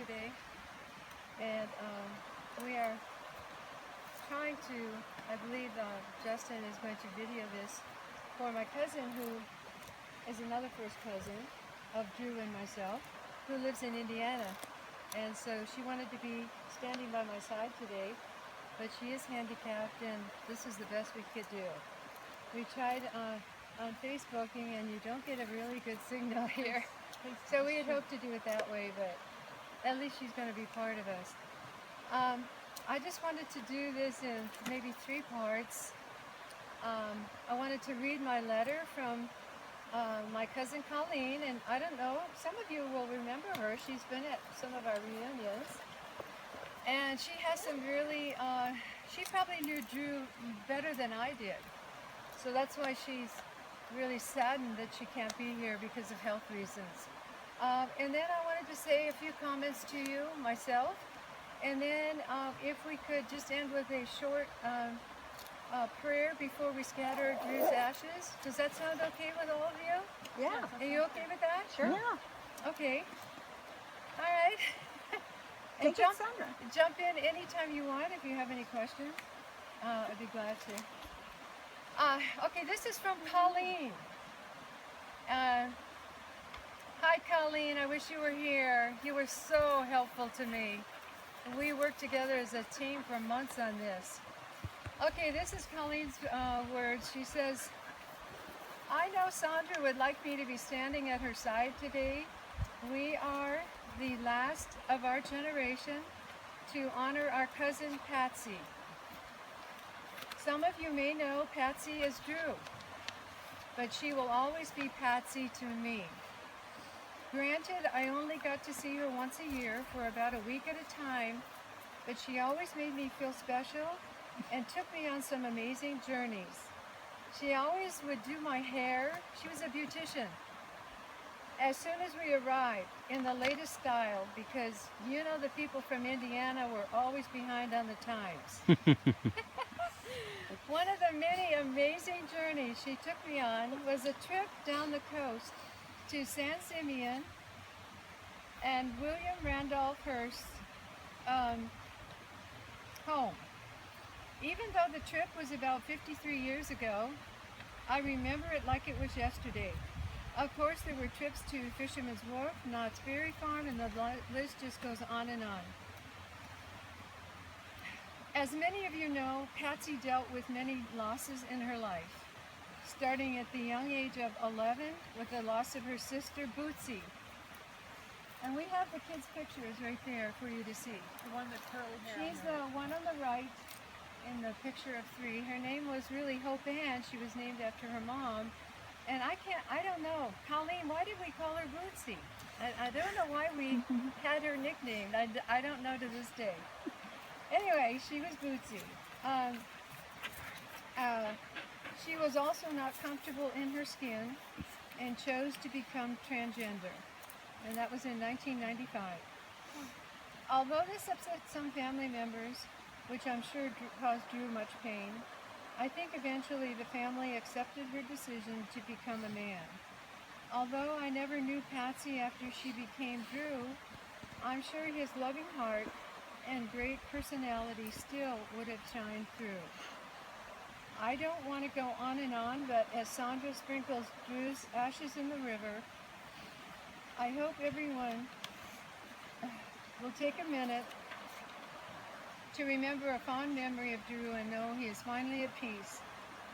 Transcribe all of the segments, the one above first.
today, and we are trying to, I believe Justin is going to video this for my cousin, who is another first cousin of Drew and myself, who lives in Indiana. And so she wanted to be standing by my side today, but she is handicapped, and this is the best we could do. We tried on Facebooking, and you don't get a really good signal here. So we had hoped to do it that way, but at least she's going to be part of us. I just wanted to do this in maybe 3 parts. I wanted to read my letter from my cousin Colleen, and I don't know, some of you will remember her. She's been at some of our reunions, and she has some really, she probably knew Drew better than I did. So that's why she's really saddened that she can't be here because of health reasons. And then I wanted to say a few comments to you myself. And then if we could just end with a short prayer before we scatter Drew's ashes. Does that sound okay with all of you? Yeah. Are you okay with that? Sure. Yeah. Okay. All right. And jump in anytime you want if you have any questions. I'd be glad to. Okay, this is from Colleen. Hi Colleen, I wish you were here. You were so helpful to me. We worked together as a team for months on this. Okay, this is Colleen's words. She says, I know Sandra would like me to be standing at her side today. We are the last of our generation to honor our cousin Patsy. Some of you may know Patsy as Drew, but she will always be Patsy to me. Granted, I only got to see her once a year for about a week at a time, but she always made me feel special and took me on some amazing journeys. She always would do my hair. She was a beautician. As soon as we arrived, in the latest style, because you know the people from Indiana were always behind on the times. One of the many amazing journeys she took me on was a trip down the coast to San Simeon and William Randolph Hearst's home. Even though the trip was about 53 years ago, I remember it like it was yesterday. Of course, there were trips to Fisherman's Wharf, Knott's Berry Farm, and the list just goes on and on. As many of you know, Patsy dealt with many losses in her life, starting at the young age of 11 with the loss of her sister, Bootsy. And we have the kids' pictures right there for you to see. The one with curly hair. She's the one on the right in the picture of 3. Her name was really Hope Ann. She was named after her mom. And I don't know, Colleen, why did we call her Bootsy? I don't know why we had her nicknamed. I don't know to this day. Anyway, she was Bootsy. She was also not comfortable in her skin and chose to become transgender. And that was in 1995. Although this upset some family members, which I'm sure caused Drew much pain, I think eventually the family accepted her decision to become a man. Although I never knew Patsy after she became Drew, I'm sure his loving heart and great personality still would have shined through. I don't want to go on and on, but as Sandra sprinkles Drew's ashes in the river, I hope everyone will take a minute to remember a fond memory of Drew and know he is finally at peace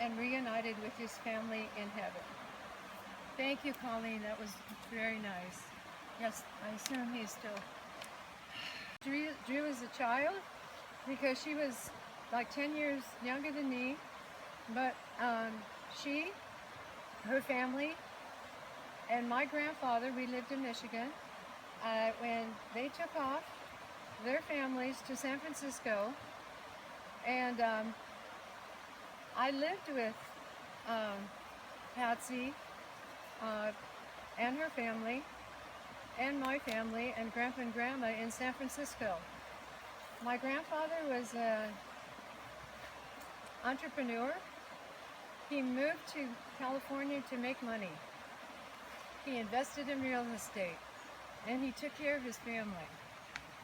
and reunited with his family in heaven. Thank you, Colleen. That was very nice. Yes, I assume he's still... Drew is a child because she was like 10 years younger than me, but her family, and my grandfather, we lived in Michigan, when they took off their families to San Francisco, and I lived with Patsy and her family and my family and Grandpa and Grandma in San Francisco. My grandfather was an entrepreneur. He moved to California to make money. He invested in real estate, and he took care of his family.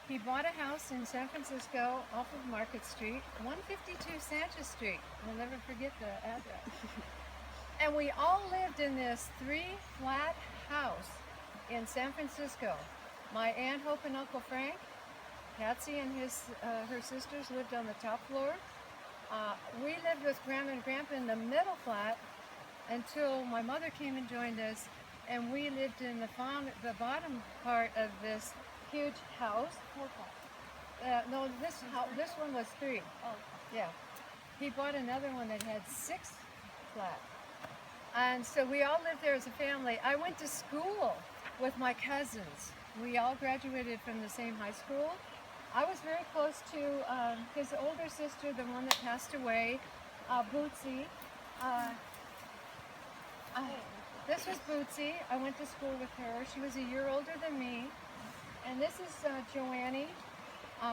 He bought a house in San Francisco off of Market Street, 152 Sanchez Street. I'll never forget the address. And we all lived in this 3-flat house in San Francisco. My Aunt Hope and Uncle Frank, Patsy and her sisters lived on the top floor. We lived with Grandma and Grandpa in the middle flat until my mother came and joined us, and we lived in the bottom part of this huge house. 4 flats. No, this one was 3. Oh. Yeah. He bought another one that had 6 flats. And so we all lived there as a family. I went to school with my cousins. We all graduated from the same high school. I was very close to his older sister, the one that passed away, Bootsy. This was Bootsy. I went to school with her. She was a year older than me. And this is Joannie.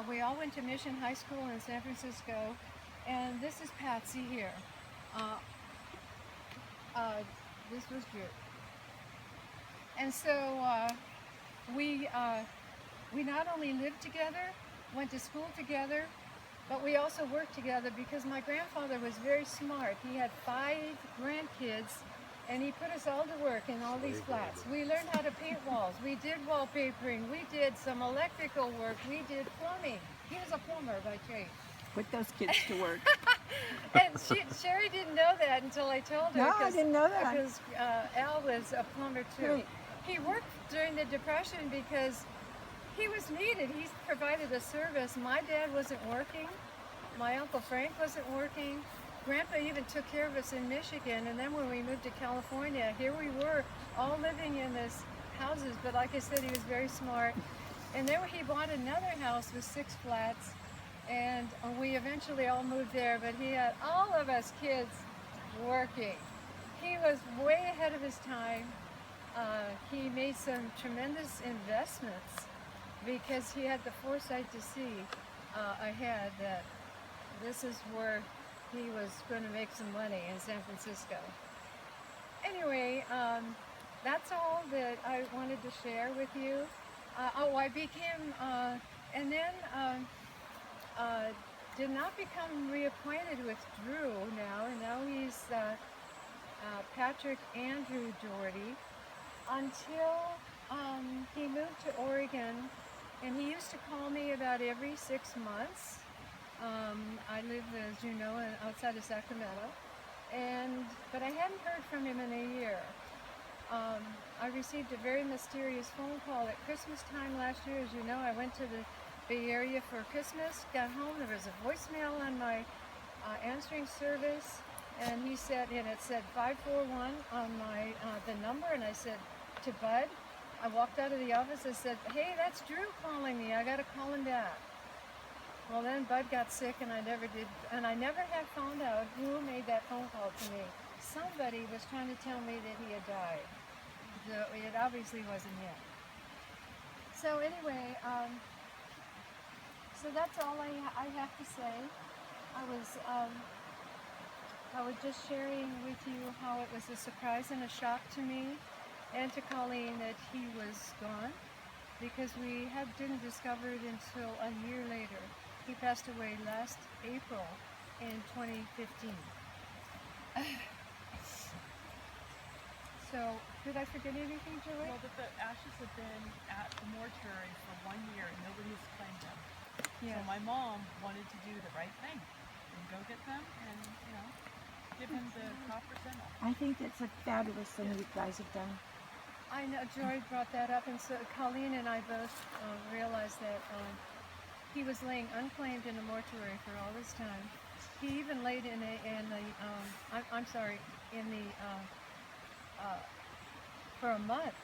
We all went to Mission High School in San Francisco. And this is Patsy here. This was Drew. And so we not only lived together, went to school together, but we also worked together because my grandfather was very smart. He had 5 grandkids, and he put us all to work in all these flats. We learned how to paint walls. We did wallpapering. We did some electrical work. We did plumbing. He was a plumber by trade. Put those kids to work. And Sherry didn't know that until I told her. No, I didn't know that. Because Al was a plumber too. Right. He worked during the Depression because he was needed. He provided a service. My dad wasn't working. My Uncle Frank wasn't working. Grandpa even took care of us in Michigan. And then when we moved to California, here we were all living in this houses. But like I said, he was very smart. And then he bought another house with 6 flats. And we eventually all moved there, but he had all of us kids working. He was way ahead of his time. He made some tremendous investments because he had the foresight to see ahead that this is where he was going to make some money in San Francisco. Anyway, that's all that I wanted to share with you. I became, and then did not become reacquainted with Drew now, and now he's Patrick Andrew Doherty, until he moved to Oregon, and he used to call me about every 6 months. I live, as you know, outside of Sacramento, but I hadn't heard from him in a year. I received a very mysterious phone call at Christmas time last year. As you know, I went to the Bay Area for Christmas, got home, there was a voicemail on my answering service, and he said, and it said 541 on my the number, and I said, to Bud. I walked out of the office and said, hey, that's Drew calling me, I gotta call him back. Well, then Bud got sick, and I never did, and I never have found out who made that phone call to me. Somebody was trying to tell me that he had died. It obviously wasn't him. So anyway, so that's all I have to say. I was just sharing with you how it was a surprise and a shock to me and to Colleen that he was gone, because we didn't discover it until a year later. He passed away last April in 2015. So, did I forget anything, Joey? Well, that the ashes have been at the mortuary for 1 year and nobody has claimed them. Yeah. So my mom wanted to do the right thing and go get them and, give him the proper send-off. I think that's a fabulous thing you guys have done. I know Joy brought that up, and so Colleen and I both realized that he was laying unclaimed in a mortuary for all this time. He even laid for a month,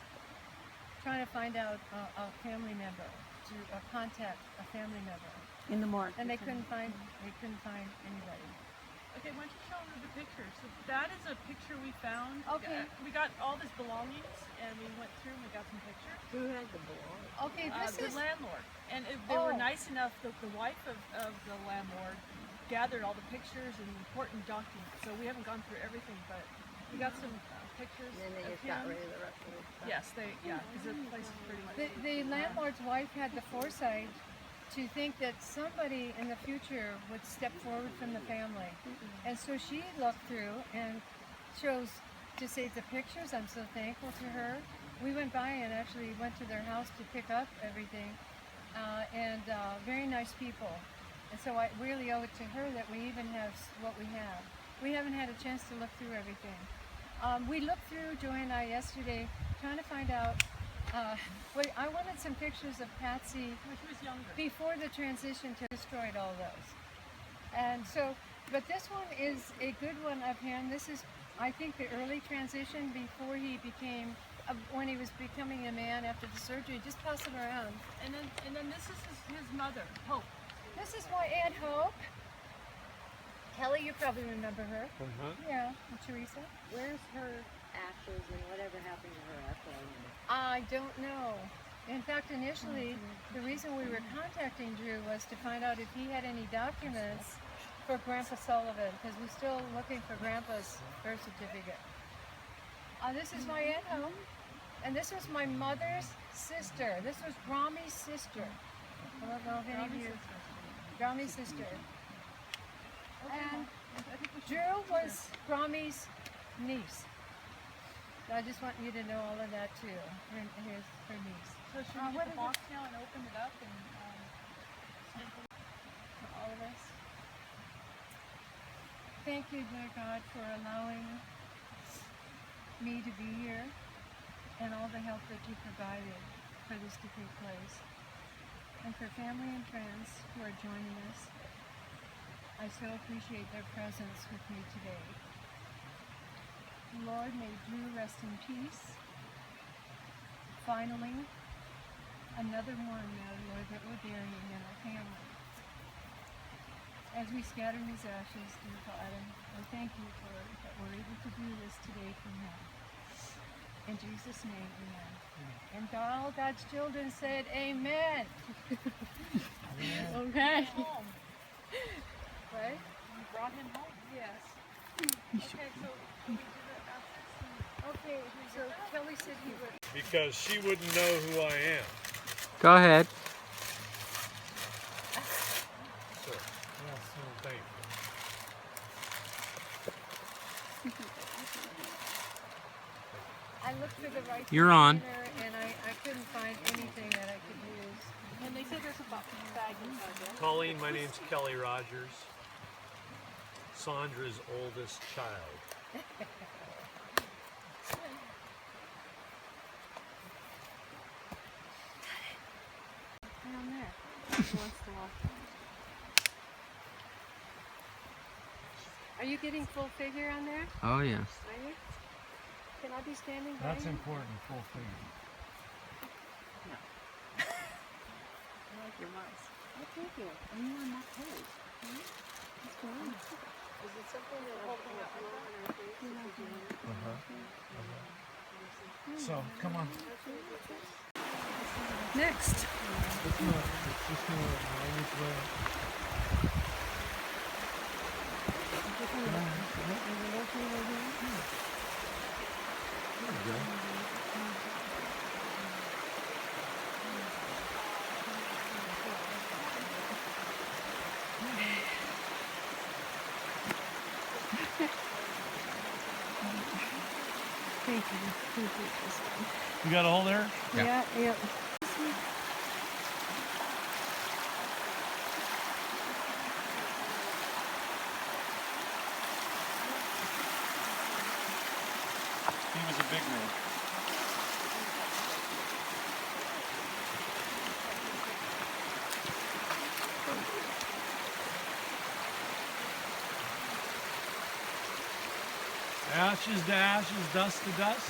trying to find out a family member, to contact a family member, In the morgue. and they couldn't find anybody. Okay, why don't you show them the picture? So that is a picture we found. Okay. We got all his belongings and we went through and we got some pictures. Who had the belongings? Okay, this The is landlord. And they were Oh. nice enough that the wife of the landlord gathered all the pictures and important documents. So we haven't gone through everything, but we got some pictures And then they of just him. got rid of the rest of the stuff. Yes, because the place is pretty much... the landlord's wife had the foresight to think that somebody in the future would step forward from the family. And so she looked through and chose to save the pictures. I'm so thankful to her. We went by and actually went to their house to pick up everything, and very nice people. And so I really owe it to her that we even have what we have. We haven't had a chance to look through everything. We looked through, Joy and I, yesterday, trying to find out. I wanted some pictures of Patsy When she was younger. before the transition to destroyed all those. And so, but this one is a good one of him. This is, I think, the early transition before he became, when he was becoming a man after the surgery. Just pass it around. And then this is his mother, Hope. This is my Aunt Hope. Kelly, you probably remember her. Yeah, and Teresa. Where's her ashes and whatever happened to her? That's what I wonder. I don't know. In fact, initially, the reason we were contacting Drew was to find out if he had any documents for Grandpa Sullivan, because we're still looking for Grandpa's birth certificate. This is my Aunt Hope, and this was my mother's sister. This was Grami's sister. I don't know if any of you. Grami's sister. And Drew was Grami's niece. So I just want you to know all of that too. Here's her niece. So should we what get is the box now and open it up and For all of us. Thank you, dear God, for allowing me to be here and all the help that you provided for this to take place. And for family and friends who are joining us, I so appreciate their presence with me today. Lord, may Drew rest in peace. Finally, another one now, Lord, that we're burying in our family. As we scatter his ashes, dear Father, I thank you for that we're able to do this today for him. In Jesus' name, amen. And all God's children said, amen. Okay. home? Right? You brought him home? Yes. Okay, so can we do the ashes? Okay, so Kelly said he would. Because she wouldn't know who I am. Go ahead. So, thank you. I looked for the right You're on. container, and I couldn't find anything that I could use. And they said there's a bag inside there. Colleen, my name's Kelly Rogers. Sandra's oldest child. Down there. He wants to walk. Are you getting full figure on there? Oh, yeah. Are you? Can I be standing by you? important, full figure. I like your mice. Oh, thank you. Are you on that page? What's going on? Is it something that open up more on our face? So, come on. Next. Thank you. You got a hole there? Yeah, yeah. He was a big man. Ashes to ashes, dust to dust.